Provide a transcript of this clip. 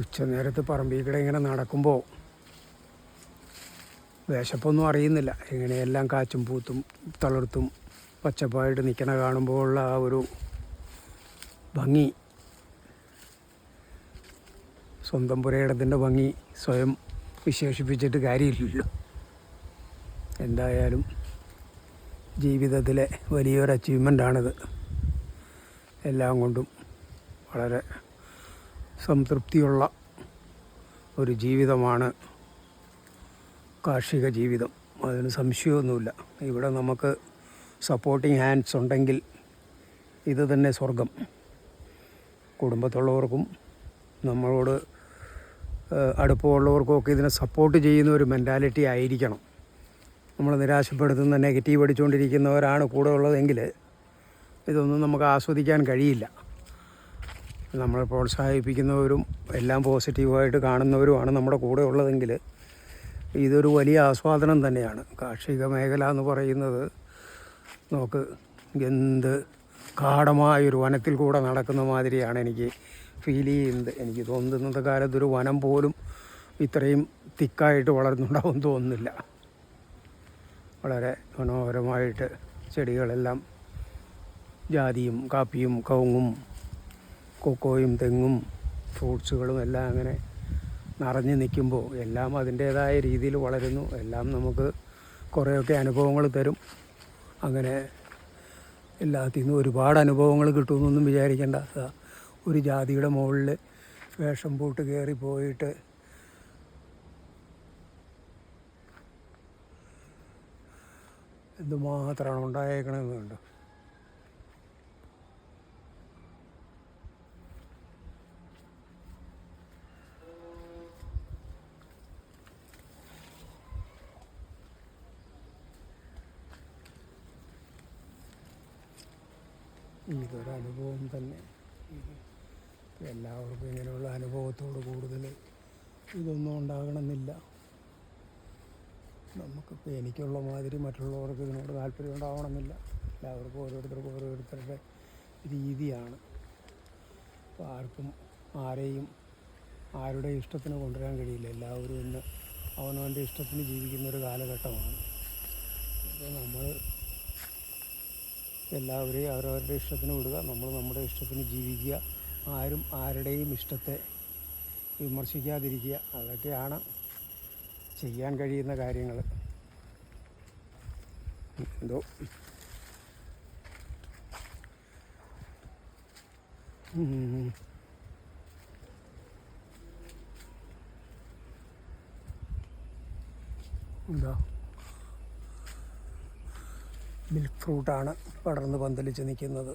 ഉച്ചനേരത്ത് പറമ്പിൽ കൂടെ ഇങ്ങനെ നടക്കുമ്പോൾ വിശപ്പൊന്നും അറിയുന്നില്ല. ഇങ്ങനെയെല്ലാം കാച്ചും പൂത്തും തളിർത്തും പച്ചപ്പായിട്ട് നിൽക്കണ കാണുമ്പോഴുള്ള ആ ഒരു ഭംഗി, സ്വന്തം പുരയിടത്തിൻ്റെ ഭംഗി സ്വയം വിശേഷിപ്പിച്ചിട്ട് കാര്യമില്ലല്ലോ. എന്തായാലും ജീവിതത്തിലെ വലിയൊരു അച്ചീവ്മെൻ്റാണിത്. എല്ലാം കൊണ്ടും വളരെ സംതൃപ്തിയുള്ള ഒരു ജീവിതമാണ് കാർഷിക ജീവിതം. അതിന് സംശയമൊന്നുമില്ല. ഇവിടെ നമുക്ക് സപ്പോർട്ടിങ് ഹാൻഡ്സ് ഉണ്ടെങ്കിൽ ഇത് തന്നെ സ്വർഗം. കുടുംബത്തുള്ളവർക്കും നമ്മളോട് അടുപ്പമുള്ളവർക്കും ഒക്കെ ഇതിനെ സപ്പോർട്ട് ചെയ്യുന്ന ഒരു മെൻറ്റാലിറ്റി ആയിരിക്കണം. നമ്മൾ നിരാശപ്പെടുത്തുന്ന നെഗറ്റീവ് അടിച്ചുകൊണ്ടിരിക്കുന്നവരാണ് കൂടെ ഉള്ളതെങ്കിൽ ഇതൊന്നും നമുക്ക് ആസ്വദിക്കാൻ കഴിയില്ല. നമ്മളെ പ്രോത്സാഹിപ്പിക്കുന്നവരും എല്ലാം പോസിറ്റീവായിട്ട് കാണുന്നവരുമാണ് നമ്മുടെ കൂടെ ഉള്ളതെങ്കിൽ ഇതൊരു വലിയ ആസ്വാദനം തന്നെയാണ്. കാർഷിക മേഖല എന്ന് പറയുന്നത് നമുക്ക് എന്ത് ഗാഢമായൊരു വനത്തിൽ കൂടെ നടക്കുന്ന മാതിരിയാണ് എനിക്ക് ഫീൽ ചെയ്യുന്നത്. എനിക്ക് തോന്നുന്നത് ഇന്നത്തെ കാലത്തൊരു വനം പോലും ഇത്രയും തിക്കായിട്ട് വളർന്നുണ്ടാവും തോന്നുന്നില്ല. വളരെ മനോഹരമായിട്ട് ചെടികളെല്ലാം ജാതിയും കാപ്പിയും കവുങ്ങും കൊക്കോയും തെങ്ങും ഫ്രൂട്ട്സുകളും എല്ലാം അങ്ങനെ നിറഞ്ഞു നിൽക്കുമ്പോൾ എല്ലാം അതിൻ്റേതായ രീതിയിൽ വളരുന്നു. എല്ലാം നമുക്ക് കുറേയൊക്കെ അനുഭവങ്ങൾ തരും. അങ്ങനെ എല്ലാത്തിൽ നിന്നും ഒരുപാട് അനുഭവങ്ങൾ കിട്ടുമെന്നൊന്നും വിചാരിക്കേണ്ട. ഒരു ജാതിയുടെ മുകളിൽ വേഷം പൂട്ട് കയറിപ്പോയിട്ട് എന്തുമാത്രമാണ് ഉണ്ടായേക്കണമെന്ന് കണ്ടോ. ഇതൊരനുഭവം തന്നെ. എല്ലാവർക്കും ഇങ്ങനെയുള്ള അനുഭവത്തോട് കൂടുതൽ ഇതൊന്നും ഉണ്ടാകണമെന്നില്ല. നമുക്കിപ്പോൾ എനിക്കുള്ള മാതിരി മറ്റുള്ളവർക്ക് ഇതിനോട് താല്പര്യം ഉണ്ടാവണമെന്നില്ല. എല്ലാവർക്കും ഓരോരുത്തരുടെ രീതിയാണ്. അപ്പോൾ ആർക്കും ആരെയും ആരുടെ ഇഷ്ടത്തിന് കൊണ്ടുവരാൻ കഴിയില്ല. എല്ലാവരും ഇന്ന് അവനവൻ്റെ ഇഷ്ടത്തിന് ജീവിക്കുന്നൊരു കാലഘട്ടമാണ്. അപ്പോൾ നമ്മൾ എല്ലാവരെയും അവരവരുടെ ഇഷ്ടത്തിന് വിടുക, നമ്മൾ നമ്മുടെ ഇഷ്ടത്തിന് ജീവിക്കുക. ആരും ആരുടെയും ഇഷ്ടത്തെ വിമർശിക്കാതിരിക്കുക. അതൊക്കെയാണ് ചെയ്യാൻ കഴിയുന്ന കാര്യങ്ങൾ. എന്തോ എന്താ മിൽക്ക് ഫ്രൂട്ടാണ് പടർന്ന് പന്തലിച്ച് നിൽക്കുന്നത്.